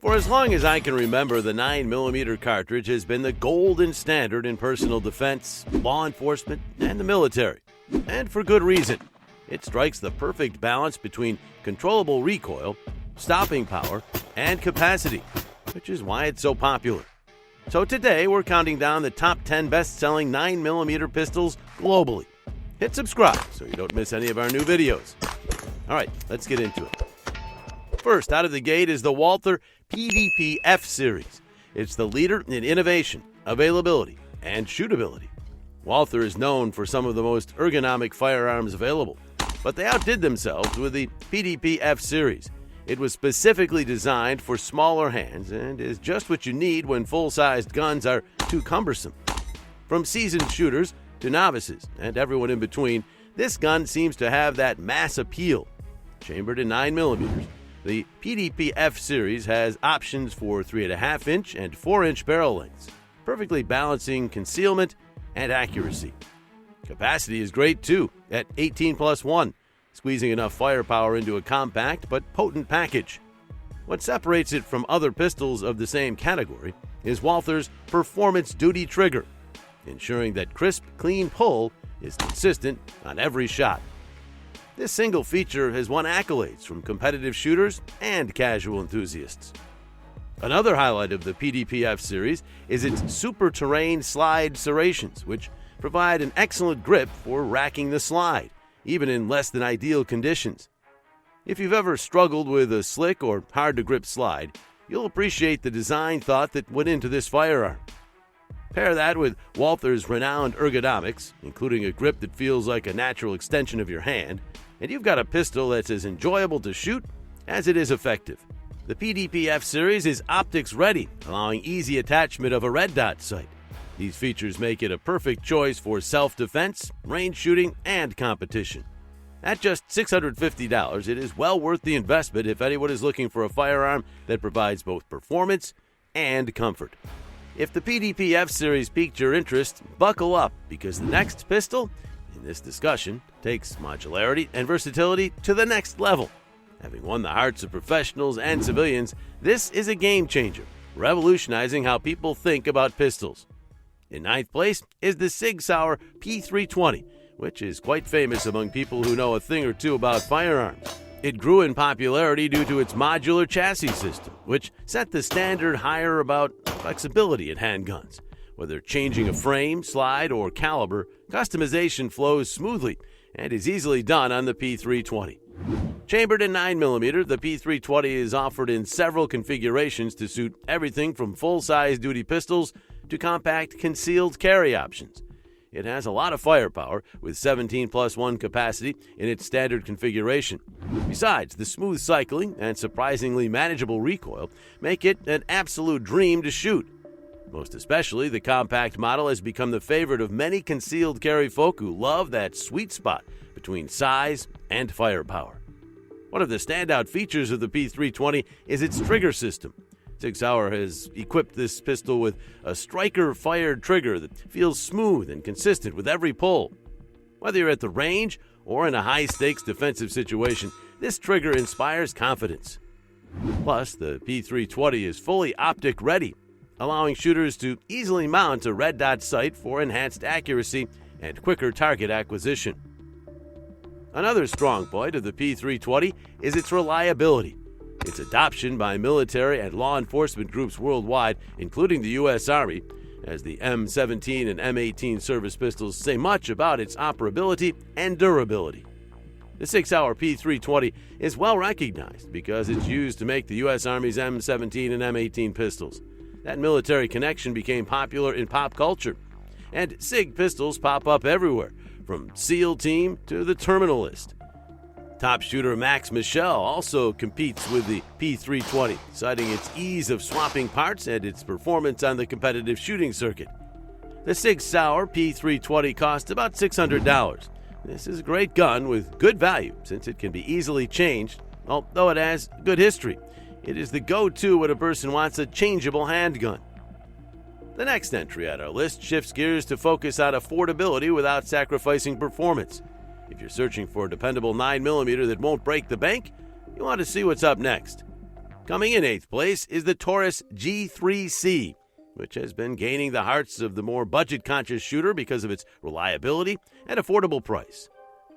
For as long as I can remember, the 9mm cartridge has been the golden standard in personal defense, law enforcement, and the military. And for good reason. It strikes the perfect balance between controllable recoil, stopping power, and capacity, which is why it's so popular. So today, we're counting down the top 10 best-selling 9mm pistols globally. Hit subscribe so you don't miss any of our new videos. All right, let's get into it. First out of the gate is the Walther PDP F-Series. It's the leader in innovation, availability, and shootability. Walther is known for some of the most ergonomic firearms available, but they outdid themselves with the PDP F-Series. It was specifically designed for smaller hands and is just what you need when full-sized guns are too cumbersome. From seasoned shooters to novices and everyone in between, this gun seems to have that mass appeal. Chambered in 9mm, the PDP F-Series has options for 3.5-inch and 4-inch barrel lengths, perfectly balancing concealment and accuracy. Capacity is great too, at 18+1, squeezing enough firepower into a compact but potent package. What separates it from other pistols of the same category is Walther's performance duty trigger, ensuring that crisp, clean pull is consistent on every shot. This single feature has won accolades from competitive shooters and casual enthusiasts. Another highlight of the PDP F-Series is its super terrain slide serrations, which provide an excellent grip for racking the slide, even in less than ideal conditions. If you've ever struggled with a slick or hard-to-grip slide, you'll appreciate the design thought that went into this firearm. Pair that with Walther's renowned ergonomics, including a grip that feels like a natural extension of your hand, and you've got a pistol that's as enjoyable to shoot as it is effective. The PDP F-Series is optics ready, allowing easy attachment of a red dot sight. These features make it a perfect choice for self-defense, range shooting, and competition. At just $650, it is well worth the investment if anyone is looking for a firearm that provides both performance and comfort. If the PDP F-Series piqued your interest, buckle up, because the next pistol in this discussion takes modularity and versatility to the next level. Having won the hearts of professionals and civilians, this is a game changer, revolutionizing how people think about pistols. In ninth place is the Sig Sauer P320, which is quite famous among people who know a thing or two about firearms. It grew in popularity due to its modular chassis system, which set the standard higher about flexibility in handguns. Whether changing a frame, slide, or caliber, customization flows smoothly and is easily done on the P320. Chambered in 9mm, the P320 is offered in several configurations to suit everything from full-size duty pistols to compact concealed carry options. It has a lot of firepower, with 17+1 capacity in its standard configuration. Besides, the smooth cycling and surprisingly manageable recoil make it an absolute dream to shoot. Most especially, the compact model has become the favorite of many concealed carry folk who love that sweet spot between size and firepower. One of the standout features of the P320 is its trigger system. Sig Sauer has equipped this pistol with a striker-fired trigger that feels smooth and consistent with every pull. Whether you're at the range or in a high-stakes defensive situation, this trigger inspires confidence. Plus, the P320 is fully optic-ready, allowing shooters to easily mount a red dot sight for enhanced accuracy and quicker target acquisition. Another strong point of the P320 is its reliability. Its adoption by military and law enforcement groups worldwide, including the U.S. Army, as the M17 and M18 service pistols say much about its operability and durability. The Sig Sauer P320 is well recognized because it's used to make the U.S. Army's M17 and M18 pistols. That military connection became popular in pop culture, and SIG pistols pop up everywhere, from SEAL Team to the Terminalist. Top shooter Max Michel also competes with the P320, citing its ease of swapping parts and its performance on the competitive shooting circuit. The Sig Sauer P320 costs about $600. This is a great gun with good value since it can be easily changed, although it has good history. It is the go-to when a person wants a changeable handgun. The next entry on our list shifts gears to focus on affordability without sacrificing performance. If you're searching for a dependable 9mm that won't break the bank, you want to see what's up next. Coming in 8th place is the Taurus G3C, which has been gaining the hearts of the more budget-conscious shooter because of its reliability and affordable price.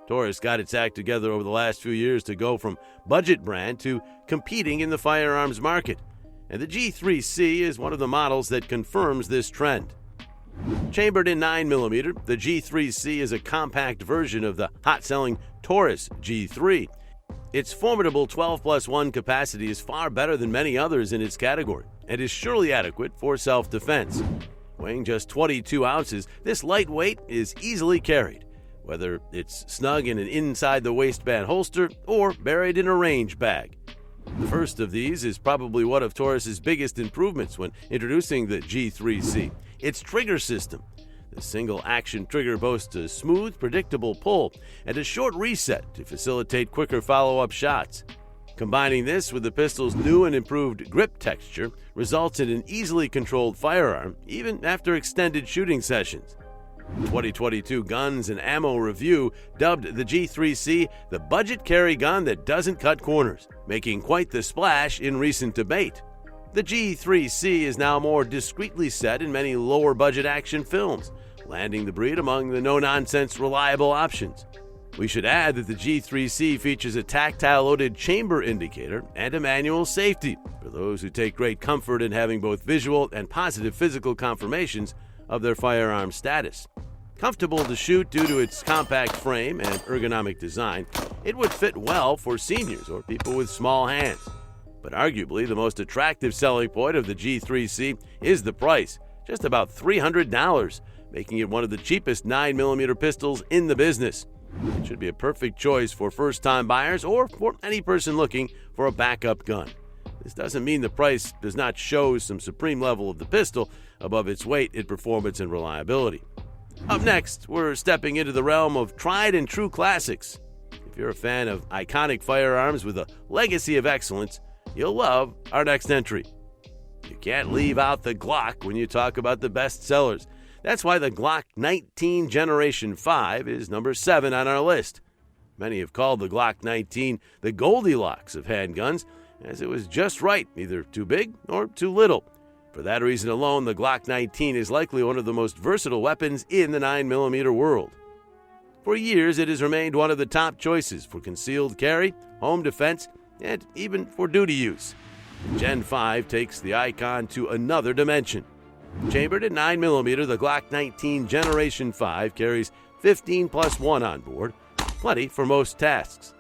Taurus got its act together over the last few years to go from budget brand to competing in the firearms market, and the G3C is one of the models that confirms this trend. Chambered in 9mm, the G3C is a compact version of the hot-selling Taurus G3. Its formidable 12+1 capacity is far better than many others in its category and is surely adequate for self-defense. Weighing just 22 ounces, this lightweight is easily carried, whether it's snug in an inside-the-waistband holster or buried in a range bag. The first of these is probably one of Taurus's biggest improvements when introducing the G3C, its trigger system. The single-action trigger boasts a smooth, predictable pull and a short reset to facilitate quicker follow-up shots. Combining this with the pistol's new and improved grip texture results in an easily controlled firearm even after extended shooting sessions. 2022 Guns and Ammo Review dubbed the G3C the budget carry gun that doesn't cut corners, making quite the splash in recent debate. The G3C is now more discreetly set in many lower-budget action films, landing the breed among the no-nonsense reliable options. We should add that the G3C features a tactile-loaded chamber indicator and a manual safety for those who take great comfort in having both visual and positive physical confirmations of their firearm status. Comfortable to shoot due to its compact frame and ergonomic design, it would fit well for seniors or people with small hands. But arguably, the most attractive selling point of the G3C is the price, just about $300, making it one of the cheapest 9mm pistols in the business. It should be a perfect choice for first-time buyers or for any person looking for a backup gun. This doesn't mean the price does not show some supreme level of the pistol above its weight in performance and reliability. Up next, we're stepping into the realm of tried-and-true classics. If you're a fan of iconic firearms with a legacy of excellence, you'll love our next entry. You can't leave out the Glock when you talk about the best sellers. That's why the Glock 19 Generation 5 is number 7 on our list. Many have called the Glock 19 the Goldilocks of handguns, as it was just right, neither too big nor too little. For that reason alone, the Glock 19 is likely one of the most versatile weapons in the 9mm world. For years, it has remained one of the top choices for concealed carry, home defense, and even for duty use. Gen 5 takes the icon to another dimension. Chambered at 9mm, the Glock 19 Generation 5 carries 15+1 on board, plenty for most tasks.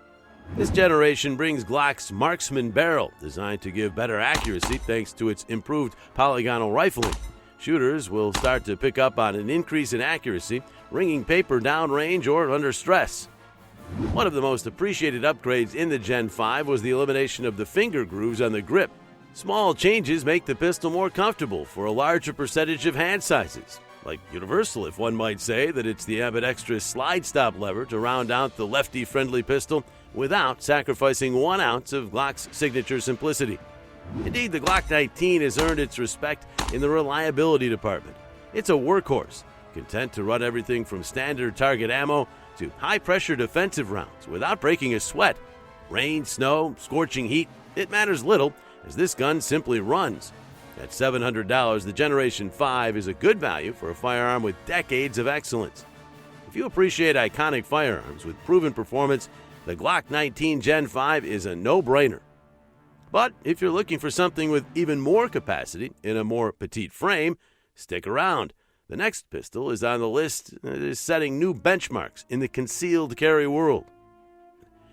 This generation brings Glock's marksman barrel, designed to give better accuracy thanks to its improved polygonal rifling. Shooters will start to pick up on an increase in accuracy, ringing paper downrange or under stress. One of the most appreciated upgrades in the Gen 5 was the elimination of the finger grooves on the grip. Small changes make the pistol more comfortable for a larger percentage of hand sizes. Like universal, if one might say that it's the ambidextrous slide stop lever to round out the lefty-friendly pistol without sacrificing 1 ounce of Glock's signature simplicity. Indeed, the Glock 19 has earned its respect in the reliability department. It's a workhorse, content to run everything from standard target ammo to high-pressure defensive rounds without breaking a sweat. Rain, snow, scorching heat, it matters little, as this gun simply runs. At $700, the Generation 5 is a good value for a firearm with decades of excellence. If you appreciate iconic firearms with proven performance, the Glock 19 Gen 5 is a no-brainer. But if you're looking for something with even more capacity in a more petite frame, stick around. The next pistol is on the list that is setting new benchmarks in the concealed carry world.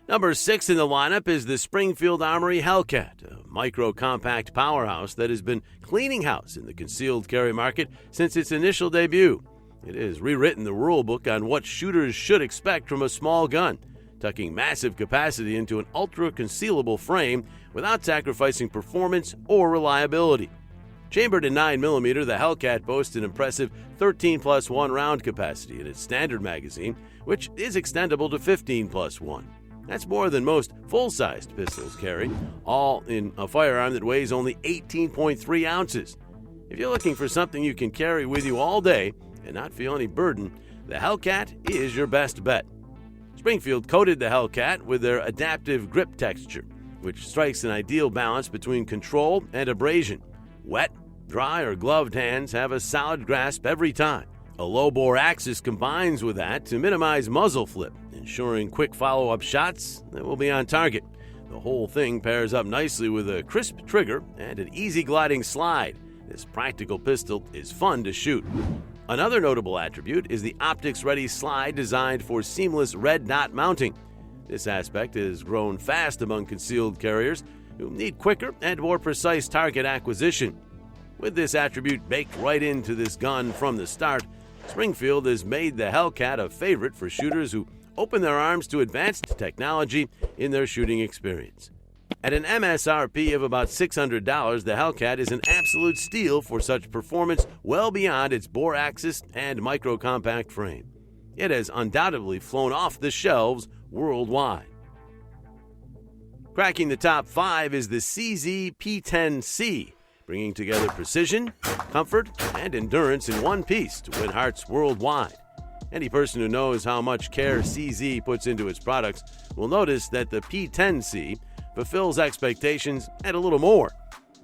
Number 6 in the lineup is the Springfield Armory Hellcat, a micro-compact powerhouse that has been cleaning house in the concealed carry market since its initial debut. It has rewritten the rulebook on what shooters should expect from a small gun, tucking massive capacity into an ultra-concealable frame without sacrificing performance or reliability. Chambered in 9mm, the Hellcat boasts an impressive 13+1 round capacity in its standard magazine, which is extendable to 15+1. That's more than most full-sized pistols carry, all in a firearm that weighs only 18.3 ounces. If you're looking for something you can carry with you all day and not feel any burden, the Hellcat is your best bet. Springfield coated the Hellcat with their adaptive grip texture, which strikes an ideal balance between control and abrasion. Wet, dry, or gloved hands have a solid grasp every time. A low-bore axis combines with that to minimize muzzle flip, ensuring quick follow-up shots that will be on target. The whole thing pairs up nicely with a crisp trigger and an easy gliding slide. This practical pistol is fun to shoot. Another notable attribute is the optics-ready slide designed for seamless red dot mounting. This aspect has grown fast among concealed carriers who need quicker and more precise target acquisition. With this attribute baked right into this gun from the start, Springfield has made the Hellcat a favorite for shooters who open their arms to advanced technology in their shooting experience. At an MSRP of about $600, the Hellcat is an absolute steal for such performance well beyond its bore axis and micro-compact frame. It has undoubtedly flown off the shelves worldwide. Cracking the top 5 is the CZ P10C, bringing together precision, comfort, and endurance in one piece to win hearts worldwide. Any person who knows how much care CZ puts into its products will notice that the P10C fulfills expectations and a little more.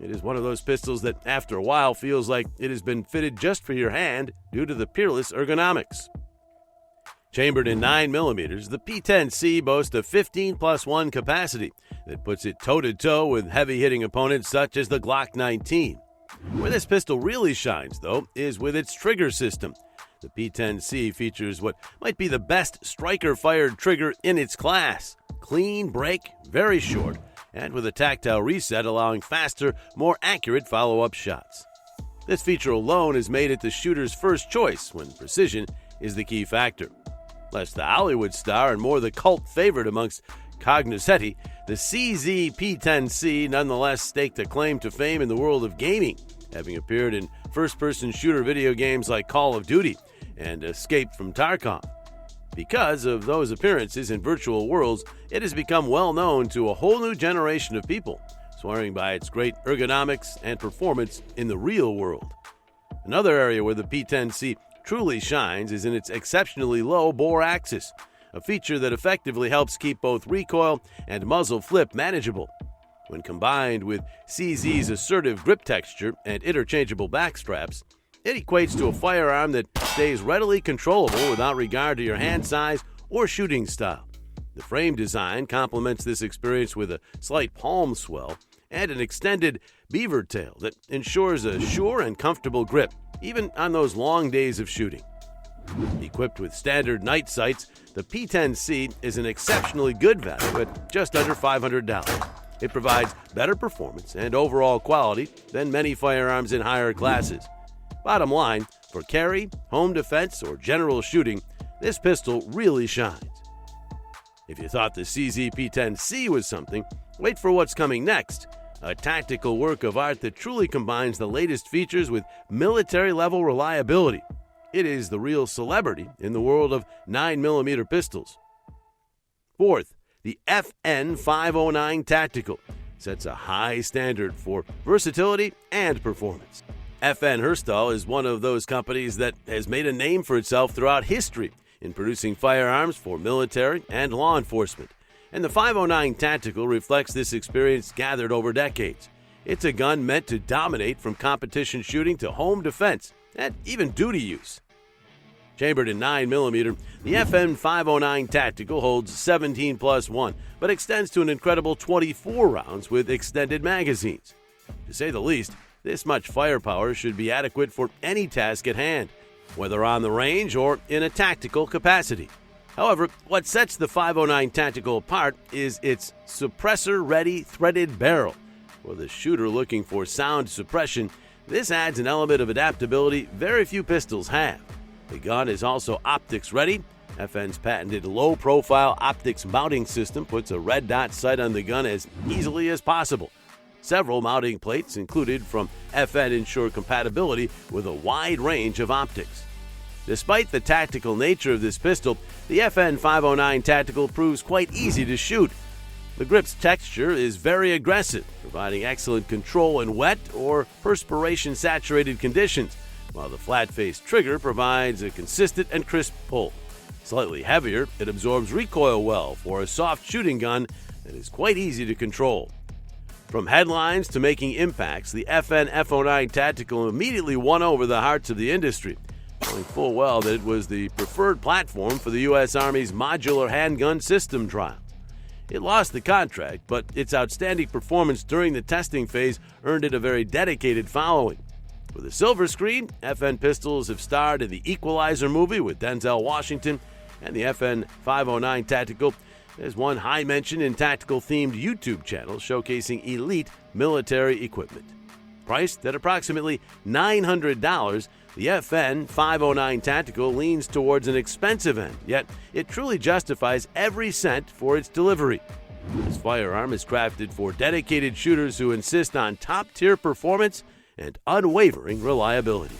It is one of those pistols that after a while feels like it has been fitted just for your hand due to the peerless ergonomics. Chambered in 9mm, the P10C boasts a 15+1 capacity that puts it toe-to-toe with heavy-hitting opponents such as the Glock 19. Where this pistol really shines, though, is with its trigger system. The P10C features what might be the best striker-fired trigger in its class. Clean break, very short, and with a tactile reset allowing faster, more accurate follow-up shots. This feature alone has made it the shooter's first choice when precision is the key factor. Less the Hollywood star and more the cult favorite amongst cognoscenti, the CZ P10C nonetheless staked a claim to fame in the world of gaming, having appeared in first-person shooter video games like Call of Duty and Escape from Tarkov. Because of those appearances in virtual worlds, it has become well known to a whole new generation of people, swearing by its great ergonomics and performance in the real world. Another area where the P10C truly shines is in its exceptionally low bore axis, a feature that effectively helps keep both recoil and muzzle flip manageable. When combined with CZ's assertive grip texture and interchangeable back straps, it equates to a firearm that stays readily controllable without regard to your hand size or shooting style. The frame design complements this experience with a slight palm swell and an extended beaver tail that ensures a sure and comfortable grip, even on those long days of shooting. Equipped with standard night sights, the P10C is an exceptionally good value at just under $500. It provides better performance and overall quality than many firearms in higher classes. Bottom line, for carry, home defense, or general shooting, this pistol really shines. If you thought the CZ P10C was something, wait for what's coming next. A tactical work of art that truly combines the latest features with military-level reliability. It is the real celebrity in the world of 9mm pistols. Fourth, the FN509 Tactical sets a high standard for versatility and performance. FN Herstal is one of those companies that has made a name for itself throughout history in producing firearms for military and law enforcement. And the 509 Tactical reflects this experience gathered over decades. It's a gun meant to dominate from competition shooting to home defense and even duty use. Chambered in 9mm, the FN509 Tactical holds 17+1, but extends to an incredible 24 rounds with extended magazines. To say the least, this much firepower should be adequate for any task at hand, whether on the range or in a tactical capacity. However, what sets the 509 Tactical apart is its suppressor-ready threaded barrel. For the shooter looking for sound suppression, this adds an element of adaptability very few pistols have. The gun is also optics-ready. FN's patented low-profile optics mounting system puts a red dot sight on the gun as easily as possible. Several mounting plates included from FN ensure compatibility with a wide range of optics. Despite the tactical nature of this pistol, the FN509 Tactical proves quite easy to shoot. The grip's texture is very aggressive, providing excellent control in wet or perspiration-saturated conditions, while the flat-faced trigger provides a consistent and crisp pull. Slightly heavier, it absorbs recoil well for a soft shooting gun and is quite easy to control. From headlines to making impacts, the FN F-09 Tactical immediately won over the hearts of the industry, knowing full well that it was the preferred platform for the U.S. Army's modular handgun system trial. It lost the contract, but its outstanding performance during the testing phase earned it a very dedicated following. For the silver screen, FN pistols have starred in the Equalizer movie with Denzel Washington, and the FN 509 Tactical has won high mention in tactical-themed YouTube channels showcasing elite military equipment. Priced at approximately $900, the FN 509 Tactical leans towards an expensive end, yet it truly justifies every cent for its delivery. This firearm is crafted for dedicated shooters who insist on top-tier performance and unwavering reliability.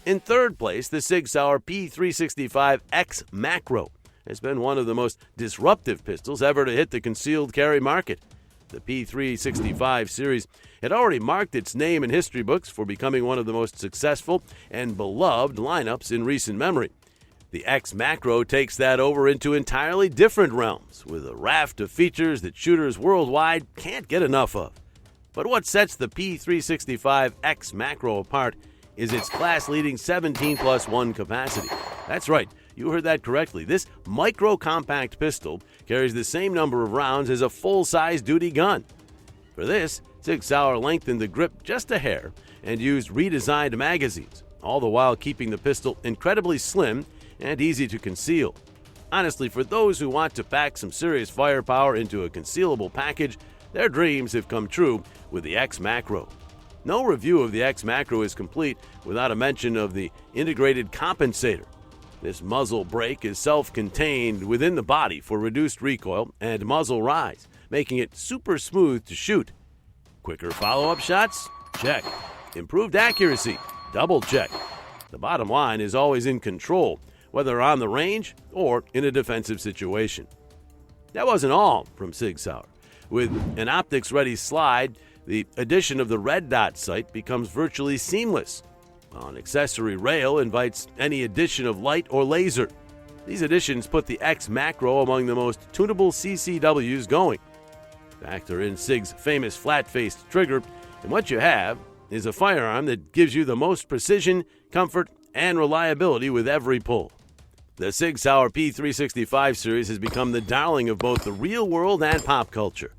In third place, the Sig Sauer P320 X Macro has been one of the most disruptive pistols ever to hit the concealed carry market. The P320 series had already marked its name in history books for becoming one of the most successful and beloved lineups in recent memory. The X Macro takes that over into entirely different realms, with a raft of features that shooters worldwide can't get enough of. But what sets the P320 X Macro apart is its class-leading 17+1 capacity. That's right, you heard that correctly. This micro-compact pistol carries the same number of rounds as a full-size duty gun. For this, Sig Sauer lengthened the grip just a hair and used redesigned magazines, all the while keeping the pistol incredibly slim and easy to conceal. Honestly, for those who want to pack some serious firepower into a concealable package, their dreams have come true with the X Macro. No review of the X Macro is complete without a mention of the integrated compensator. This muzzle brake is self-contained within the body for reduced recoil and muzzle rise, making it super smooth to shoot. Quicker follow-up shots? Check. Improved accuracy? Double check. The bottom line is always in control, whether on the range or in a defensive situation. That wasn't all from Sig Sauer. With an optics-ready slide, the addition of the red dot sight becomes virtually seamless, while an accessory rail invites any addition of light or laser. These additions put the X Macro among the most tunable CCWs going. Factor in Sig's famous flat-faced trigger, and what you have is a firearm that gives you the most precision, comfort, and reliability with every pull. The Sig Sauer P320 series has become the darling of both the real world and pop culture.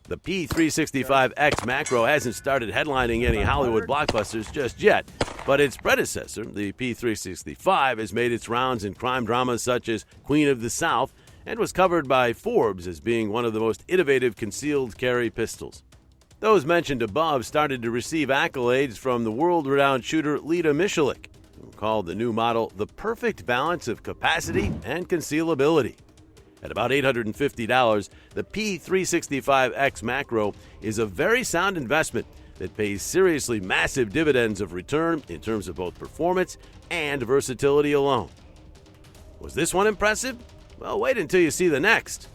The P320 X Macro hasn't started headlining any Hollywood blockbusters just yet, but its predecessor, the P365, has made its rounds in crime dramas such as Queen of the South and was covered by Forbes as being one of the most innovative concealed carry pistols. Those mentioned above started to receive accolades from the world-renowned shooter Lita Michalik, who called the new model the perfect balance of capacity and concealability. At about $850, the P320 X Macro is a very sound investment that pays seriously massive dividends of return in terms of both performance and versatility alone. Was this one impressive? Well, wait until you see the next.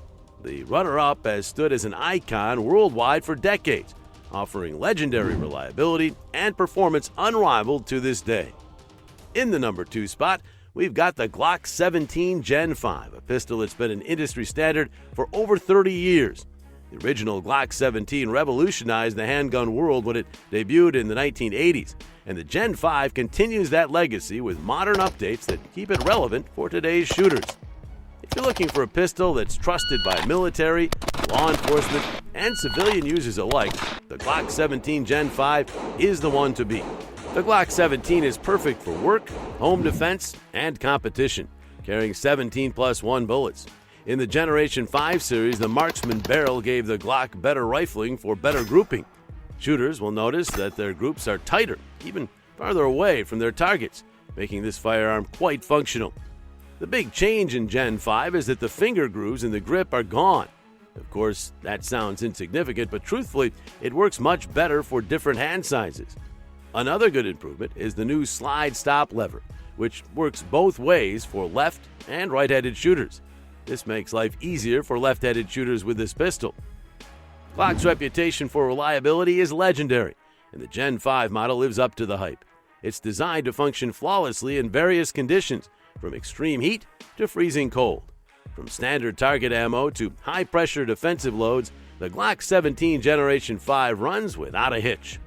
The runner-up has stood as an icon worldwide for decades, offering legendary reliability and performance unrivaled to this day. In the number 2 spot, we've got the Glock 17 Gen 5, a pistol that's been an industry standard for over 30 years. The original Glock 17 revolutionized the handgun world when it debuted in the 1980s, and the Gen 5 continues that legacy with modern updates that keep it relevant for today's shooters. If you're looking for a pistol that's trusted by military, law enforcement, and civilian users alike, the Glock 17 Gen 5 is the one to beat. The Glock 17 is perfect for work, home defense, and competition, carrying 17+1 bullets. In the Generation 5 series, the Marksman barrel gave the Glock better rifling for better grouping. Shooters will notice that their groups are tighter, even farther away from their targets, making this firearm quite functional. The big change in Gen 5 is that the finger grooves in the grip are gone. Of course, that sounds insignificant, but truthfully, it works much better for different hand sizes. Another good improvement is the new slide stop lever, which works both ways for left and right-handed shooters. This makes life easier for left-handed shooters with this pistol. Glock's reputation for reliability is legendary, and the Gen 5 model lives up to the hype. It's designed to function flawlessly in various conditions, from extreme heat to freezing cold. From standard target ammo to high-pressure defensive loads, the Glock 17 Generation 5 runs without a hitch.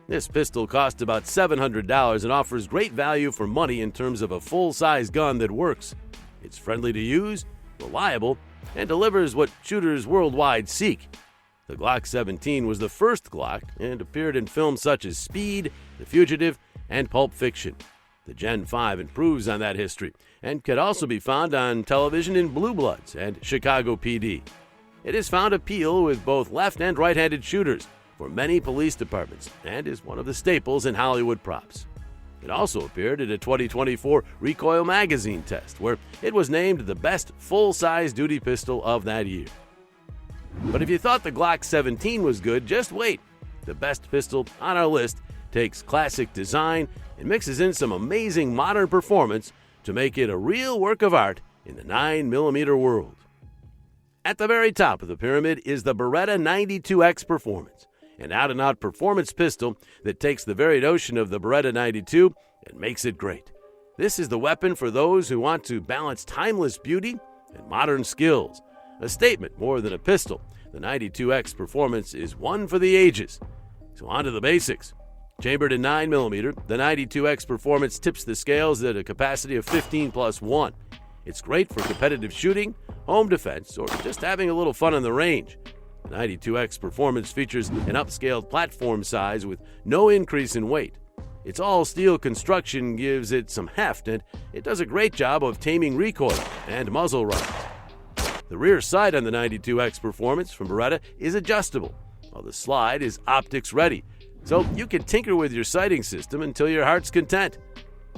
This pistol costs about $700 and offers great value for money in terms of a full-size gun that works. It's friendly to use, reliable, and delivers what shooters worldwide seek. The Glock 17 was the first Glock and appeared in films such as Speed, The Fugitive, and Pulp Fiction. The Gen 5 improves on that history and could also be found on television in Blue Bloods and Chicago PD. It has found appeal with both left and right-handed shooters for many police departments and is one of the staples in Hollywood props. It also appeared at a 2024 Recoil magazine test where it was named the best full-size duty pistol of that year. But if you thought the Glock 17 was good, just wait. The best pistol on our list takes classic design and mixes in some amazing modern performance to make it a real work of art in the 9mm world. At the very top of the pyramid is the Beretta 92X Performance, an out-and-out performance pistol that takes the very notion of the Beretta 92 and makes it great. This is the weapon for those who want to balance timeless beauty and modern skills. A statement more than a pistol, the 92X Performance is one for the ages. So on to the basics. Chambered in 9mm, the 92X Performance tips the scales at a capacity of 15+1. It's great for competitive shooting, home defense, or just having a little fun on the range. The 92X Performance features an upscaled platform size with no increase in weight. Its all-steel construction gives it some heft, and it does a great job of taming recoil and muzzle runs. The rear sight on the 92X Performance from Beretta is adjustable, while the slide is optics ready, so you can tinker with your sighting system until your heart's content.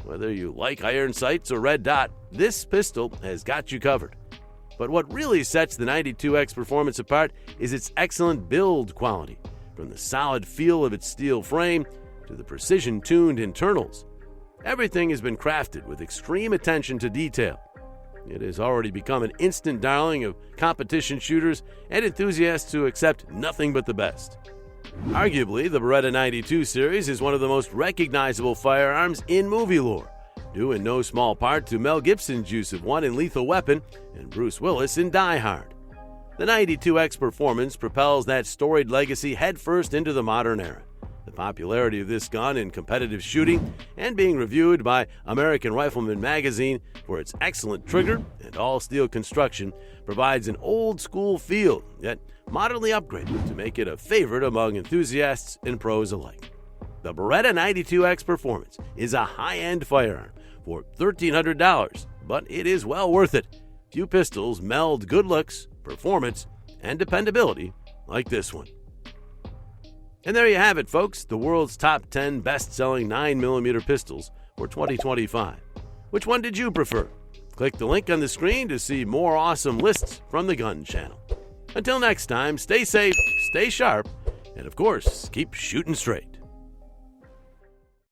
Whether you like iron sights or red dot, this pistol has got you covered. But what really sets the 92X Performance apart is its excellent build quality, from the solid feel of its steel frame to the precision-tuned internals. Everything has been crafted with extreme attention to detail. It has already become an instant darling of competition shooters and enthusiasts who accept nothing but the best. Arguably, the Beretta 92 series is one of the most recognizable firearms in movie lore, due in no small part to Mel Gibson's use of one in Lethal Weapon and Bruce Willis in Die Hard. The 92X Performance propels that storied legacy headfirst into the modern era. The popularity of this gun in competitive shooting and being reviewed by American Rifleman magazine for its excellent trigger and all-steel construction provides an old-school feel, yet modernly upgraded to make it a favorite among enthusiasts and pros alike. The Beretta 92X Performance is a high-end firearm for $1,300, but it is well worth it. Few pistols meld good looks, performance, and dependability like this one. And there you have it, folks, the world's top 10 best-selling 9mm pistols for 2025. Which one did you prefer? Click the link on the screen to see more awesome lists from the Gun Channel. Until next time, stay safe, stay sharp, and of course, keep shooting straight.